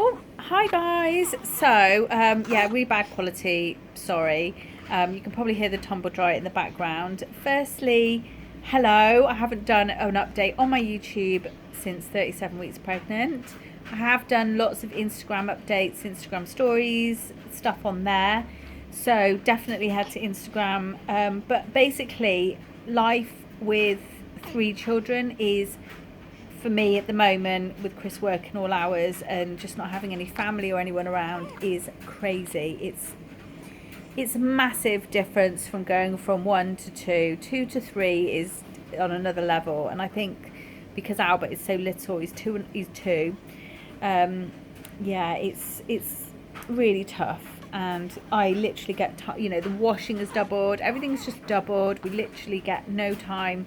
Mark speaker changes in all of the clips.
Speaker 1: Oh, hi guys. So, yeah, really bad quality. Sorry. You can probably hear the tumble dryer in the background. Firstly, hello. I haven't done an update on my YouTube since 37 weeks pregnant. I have done lots of Instagram updates, Instagram stories, stuff on there. So, definitely head to Instagram. But basically, life with three children is, for me at the moment, with Chris working all hours and just not having any family or anyone around, is crazy. It's a massive difference from going from one to two to three is on another level. And I think because Albert is so little, he's two. um yeah, it's really tough. And I literally get the washing has doubled, everything's just doubled. We literally get no time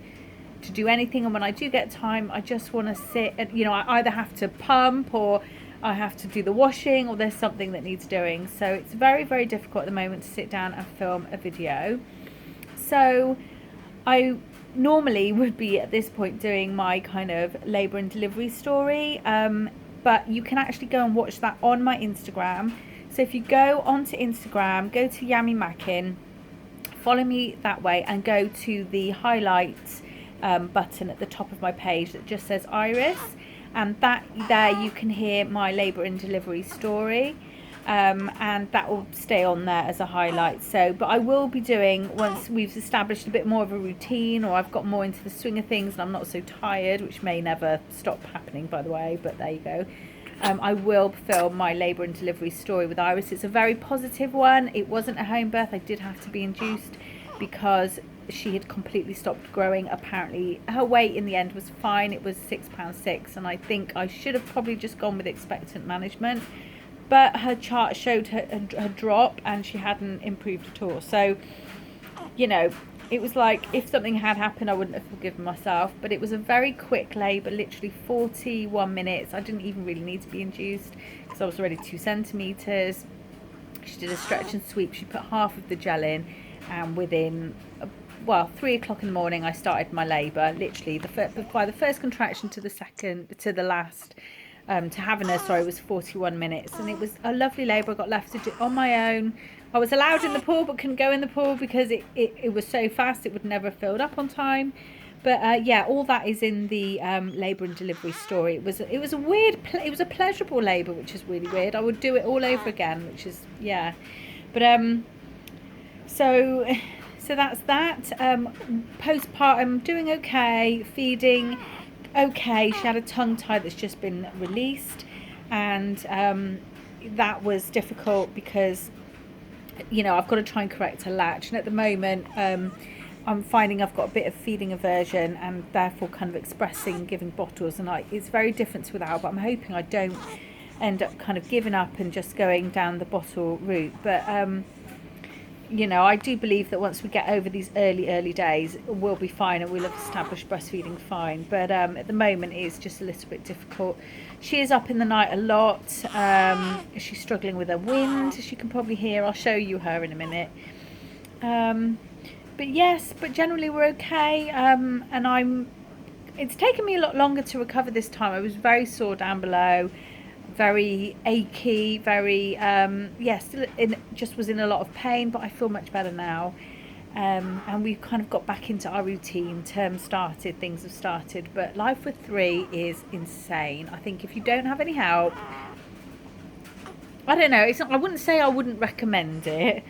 Speaker 1: to do anything, and when I do get time, I just want to sit and I either have to pump, or I have to do the washing, or there's something that needs doing. So it's very, very difficult at the moment to sit down and film a video. So I normally would be at this point doing my kind of labour and delivery story, but you can actually go and watch that on my Instagram. So if you go onto Instagram, go to Yami Mackin, follow me that way, and go to the highlights button at the top of my page that just says Iris, and that there you can hear my labour and delivery story, and that will stay on there as a highlight. So, but I will be doing, once we've established a bit more of a routine, or I've got more into the swing of things and I'm not so tired, which may never stop happening, by the way, but there you go. I will film my labour and delivery story with Iris. It's a very positive one. It wasn't a home birth. I did have to be induced because she had completely stopped growing. Apparently her weight in the end was fine. It was 6 pounds 6, and I think I should have probably just gone with expectant management, but her chart showed her drop and she hadn't improved at all. So it was like, if something had happened, I wouldn't have forgiven myself. But it was a very quick labour, literally 41 minutes. I didn't even really need to be induced because I was already 2 centimetres. She did a stretch and sweep. She put half of the gel in, and within 3 o'clock in the morning, I started my labour. Literally, by the first contraction to the second, to the last, to having her, sorry, was 41 minutes. And it was a lovely labour. I got left to do on my own. I was allowed in the pool, but couldn't go in the pool because it was so fast, it would never have filled up on time. But yeah, all that is in the labour and delivery story. It was a weird, it was a pleasurable labour, which is really weird. I would do it all over again, which is, yeah. But so that's that. Postpartum, doing okay, feeding okay. She had a tongue tie that's just been released, and that was difficult because I've got to try and correct her latch, and at the moment I'm finding I've got a bit of feeding aversion, and therefore kind of expressing giving bottles, and it's very different to without. But I'm hoping I don't end up kind of giving up and just going down the bottle route. But I do believe that once we get over these early days, we'll be fine and we'll have established breastfeeding fine. But at the moment, it's just a little bit difficult. She is up in the night a lot. She's struggling with her wind, as you can probably hear. I'll show you her in a minute. But yes, but generally we're okay. And it's taken me a lot longer to recover this time. I was very sore down below, very achy, very just was in a lot of pain, but I feel much better now. And we've kind of got back into our routine. Term started, things have started, but life with three is insane. I think if you don't have any help, I don't know, I wouldn't say I wouldn't recommend it,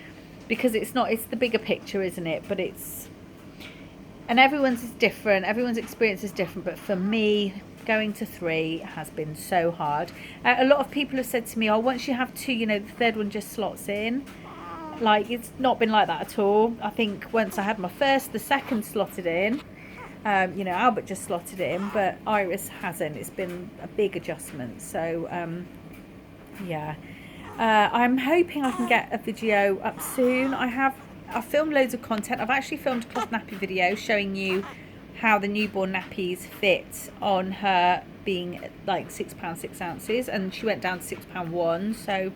Speaker 1: because it's the bigger picture, isn't it? But and everyone's is different, everyone's experience is different, but for me, going to three has been so hard. A lot of people have said to me, once you have two, the third one just slots in. Like, it's not been like that at all. I think once I had my first, the second slotted in. Albert just slotted in, but Iris hasn't. It's been a big adjustment. So yeah, I'm hoping I can get a video up soon. I've filmed loads of content. I've actually filmed a cloth nappy video showing you how the newborn nappies fit on her, being like 6 pounds 6 ounces, and she went down to 6 pound 1. So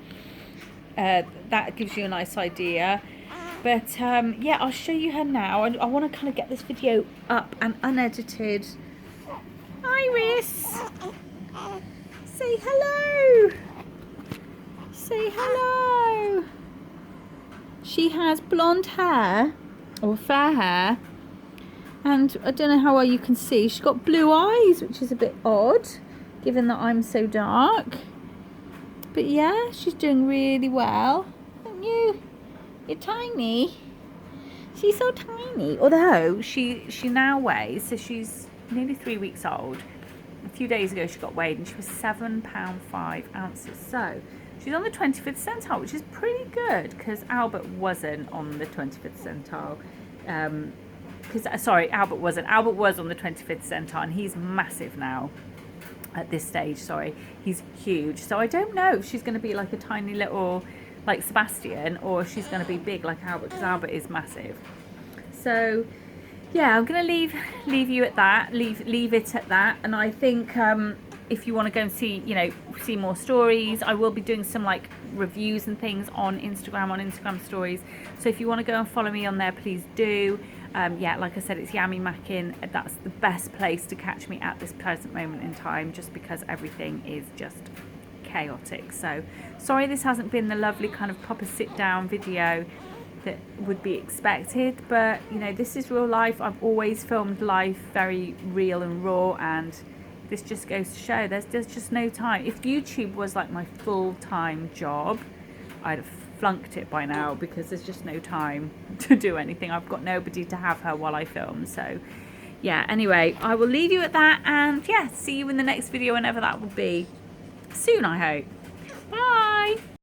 Speaker 1: that gives you a nice idea. But yeah, I'll show you her now. I want to kind of get this video up and unedited. Iris, say hello. Say hello. She has blonde hair, or fair hair, and I don't know how well you can see, she's got blue eyes, which is a bit odd given that I'm so dark. But yeah, she's doing really well. Aren't you? You're tiny. She's so tiny. Although she now weighs, so she's nearly 3 weeks old. A few days ago she got weighed and she was £7.5. So she's on the 25th centile, which is pretty good because Albert wasn't on the 25th centile. Albert wasn't. Albert was on the 25th centile and he's massive now. At this stage, he's huge. So I don't know if she's going to be like a tiny little, like Sebastian, or if she's going to be big like Albert, because Albert is massive. So yeah, I'm going to leave you at that. Leave it at that. And I think if you want to go and see more stories, I will be doing some like reviews and things on Instagram stories. So if you want to go and follow me on there, please do. Yeah, like I said, it's Yami Mackin. That's the best place to catch me at this present moment in time, just because everything is just chaotic. So sorry this hasn't been the lovely kind of proper sit down video that would be expected, but this is real life. I've always filmed life very real and raw, and this just goes to show there's just no time. If YouTube was like my full-time job, I'd have flunked it by now, because there's just no time to do anything. I've got nobody to have her while I film. So yeah, anyway, I will leave you at that, and yeah, see you in the next video, whenever that will be. Soon, I hope. Bye.